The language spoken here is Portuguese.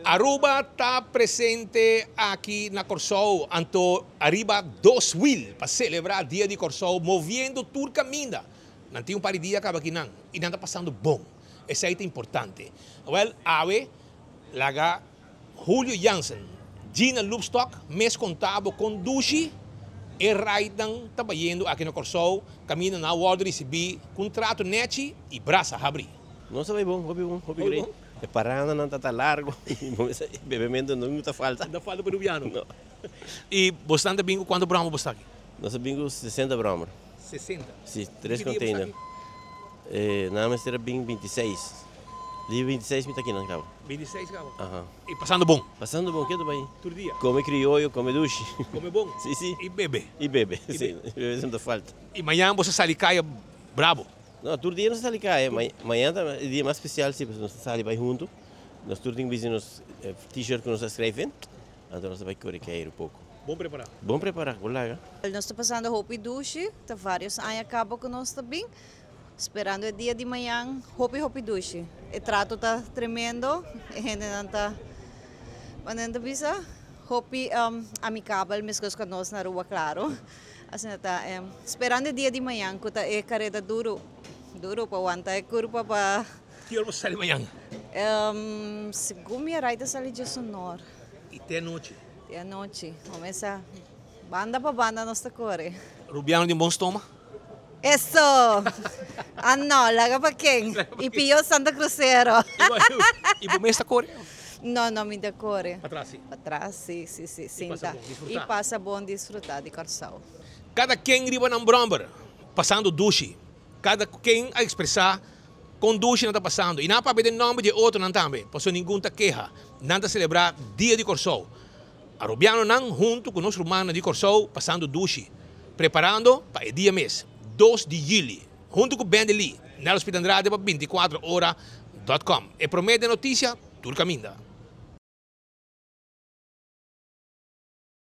Aruba está presente aqui na Corsol, então arriba 2.000 para celebrar o dia de Corsol, movendo Turcaminda. Não tem par de dia acaba aqui não, e não está passando bom. Isso aí é importante. Well, ave, laga Julio Jansen, Gina Lubstock, mês contábil com Dushi, e Raidan trabalhando aqui na Corsol, caminho na hora de receber contrato net e braça abrir. Nossa, vai bom, bom. É parada não está largo, bebimento não está falta. Não falta para o piano. Não. E bastante bingo, quanto bramo você está aqui? Nossa bingo 60 brahma. 60? Sim, 3 containers. Nada mais era bingo 26. Dia 26 me está aqui não cabo. 26 cabo? Aham. E passando bom? Passando bom, que do bem? Todo dia? Come criollo, come duche. Come bom? Sim, sim. E bebe? E bebe, sim. Bebe não falta. E amanhã você sai de caia brabo? Não, todo dia não se sai cá. Amanhã é o dia mais especial, se nós saímos vai junto. Nós todos temos nos t-shirt que nós escrevemos. Então nós vamos correr um pouco. Bom preparar? Bom preparar, colega. Nós estamos passando roupa e duche, tá vários anos acaba com nós também. Esperando o dia de manhã, roupa e duche. O trato está tremendo, a gente não está... Mas não bisa, roupa amigável, mesmo com nós na rua, claro. Assim, tá, esperando o dia de manhã, que é careta duro para aguentar, é curva para... Que hora você sai de manhã? Segundo minha raita, sai de sonor. E até a noite? Até a noite. Começa banda para banda, nós está corre. Rubiano de bom estômago? Isso! Ano, laga para quem? E Pio Santa Cruzeiro. E por mês está corre? Não, me dá corre. Atrás sim? Atrás, sim. E passa bom desfrutar de Corsol. Cada quem riba na bromber, passando duche. Cada quem a expressar com duche não está passando. E não para pedir nome de outro não também. Por isso ninguém está queja. Não está celebrar dia de Corsol. A Rubiano não junto com os romanos de Corsol, passando duche. Preparando para o dia mês. 2 de julho, junto com o Ben de Lee, na Hospital Andrade para 24horas.com. E promete notícia, Turcaminda.